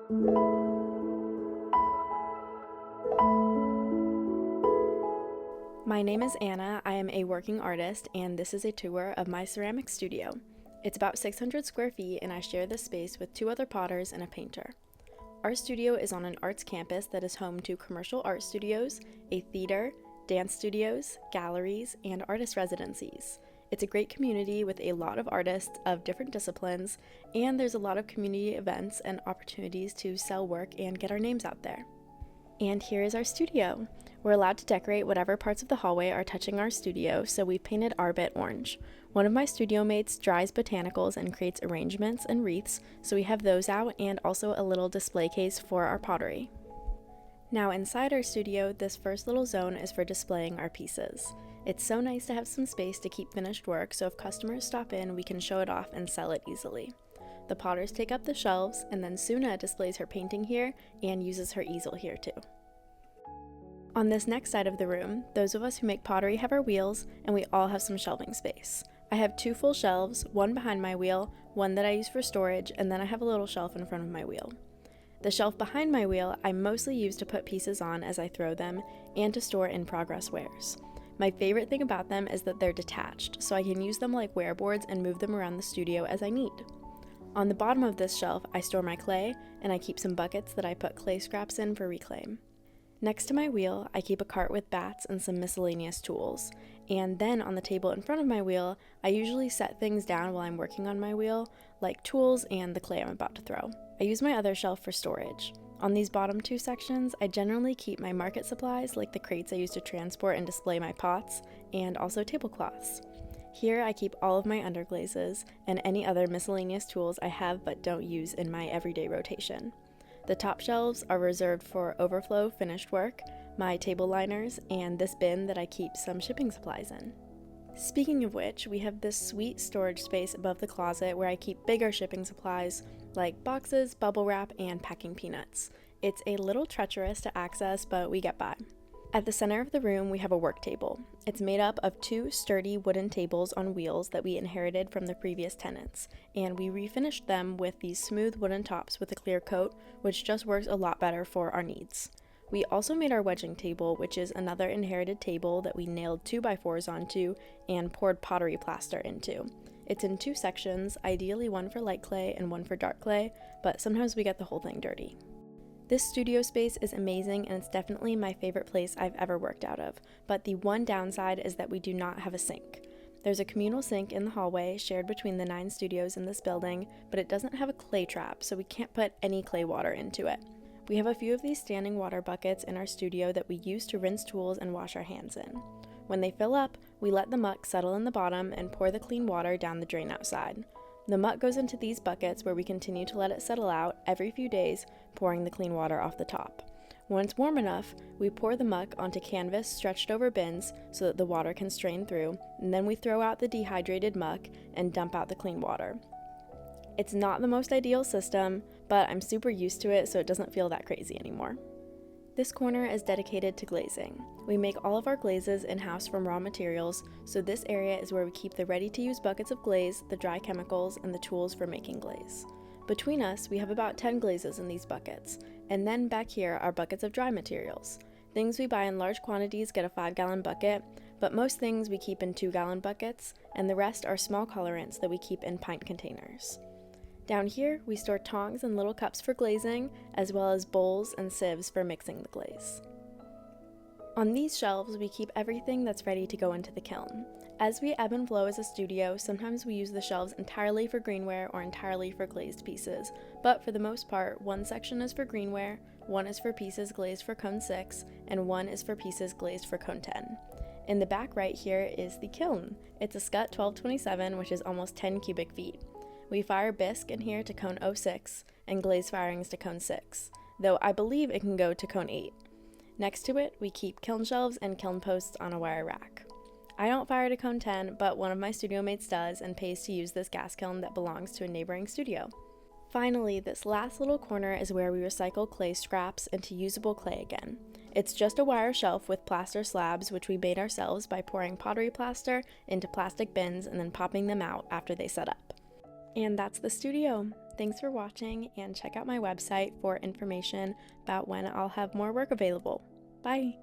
My name is Anna, I am a working artist, and this is a tour of my ceramic studio. It's about 600 square feet, and I share this space with 2 other potters and a painter. Our studio is on an arts campus that is home to commercial art studios, a theater, dance studios, galleries, and artist residencies. It's a great community with a lot of artists of different disciplines, and there's a lot of community events and opportunities to sell work and get our names out there. And here is our studio. We're allowed to decorate whatever parts of the hallway are touching our studio, so we painted our bit orange. One of my studio mates dries botanicals and creates arrangements and wreaths, so we have those out, and also a little display case for our pottery. Now inside our studio, this first little zone is for displaying our pieces. It's so nice to have some space to keep finished work, so if customers stop in, we can show it off and sell it easily. The potters take up the shelves, and then Suna displays her painting here and uses her easel here too. On this next side of the room, those of us who make pottery have our wheels, and we all have some shelving space. I have 2 full shelves, one behind my wheel, one that I use for storage, and then I have a little shelf in front of my wheel. The shelf behind my wheel I mostly use to put pieces on as I throw them, and to store in-progress wares. My favorite thing about them is that they're detached, so I can use them like wear boards and move them around the studio as I need. On the bottom of this shelf, I store my clay, and I keep some buckets that I put clay scraps in for reclaim. Next to my wheel, I keep a cart with bats and some miscellaneous tools, and then on the table in front of my wheel, I usually set things down while I'm working on my wheel, like tools and the clay I'm about to throw. I use my other shelf for storage. On these bottom 2 sections, I generally keep my market supplies, like the crates I use to transport and display my pots, and also tablecloths. Here I keep all of my underglazes and any other miscellaneous tools I have but don't use in my everyday rotation. The top shelves are reserved for overflow finished work, my table liners, and this bin that I keep some shipping supplies in. Speaking of which, we have this sweet storage space above the closet where I keep bigger shipping supplies like boxes, bubble wrap, and packing peanuts. It's a little treacherous to access, but we get by. At the center of the room, we have a work table. It's made up of 2 sturdy wooden tables on wheels that we inherited from the previous tenants, and we refinished them with these smooth wooden tops with a clear coat, which just works a lot better for our needs. We also made our wedging table, which is another inherited table that we nailed 2x4s onto and poured pottery plaster into. It's in 2 sections, ideally one for light clay and one for dark clay, but sometimes we get the whole thing dirty. This studio space is amazing, and it's definitely my favorite place I've ever worked out of, but the one downside is that we do not have a sink. There's a communal sink in the hallway shared between the 9 studios in this building, but it doesn't have a clay trap, so we can't put any clay water into it. We have a few of these standing water buckets in our studio that we use to rinse tools and wash our hands in. When they fill up, we let the muck settle in the bottom and pour the clean water down the drain outside. The muck goes into these buckets where we continue to let it settle out every few days, pouring the clean water off the top. When it's warm enough, we pour the muck onto canvas stretched over bins so that the water can strain through, and then we throw out the dehydrated muck and dump out the clean water. It's not the most ideal system, but I'm super used to it, so it doesn't feel that crazy anymore. This corner is dedicated to glazing. We make all of our glazes in-house from raw materials, so this area is where we keep the ready-to-use buckets of glaze, the dry chemicals, and the tools for making glaze. Between us, we have about 10 glazes in these buckets, and then back here are buckets of dry materials. Things we buy in large quantities get a 5-gallon bucket, but most things we keep in 2-gallon buckets, and the rest are small colorants that we keep in pint containers. Down here, we store tongs and little cups for glazing, as well as bowls and sieves for mixing the glaze. On these shelves, we keep everything that's ready to go into the kiln. As we ebb and flow as a studio, sometimes we use the shelves entirely for greenware or entirely for glazed pieces, but for the most part, one section is for greenware, one is for pieces glazed for cone 6, and one is for pieces glazed for cone 10. In the back right here is the kiln. It's a Scut 1227, which is almost 10 cubic feet. We fire bisque in here to cone 06 and glaze firings to cone 6, though I believe it can go to cone 8. Next to it, we keep kiln shelves and kiln posts on a wire rack. I don't fire to cone 10, but one of my studio mates does and pays to use this gas kiln that belongs to a neighboring studio. Finally, this last little corner is where we recycle clay scraps into usable clay again. It's just a wire shelf with plaster slabs, which we made ourselves by pouring pottery plaster into plastic bins and then popping them out after they set up. And that's the studio. Thanks for watching, and check out my website for information about when I'll have more work available. Bye!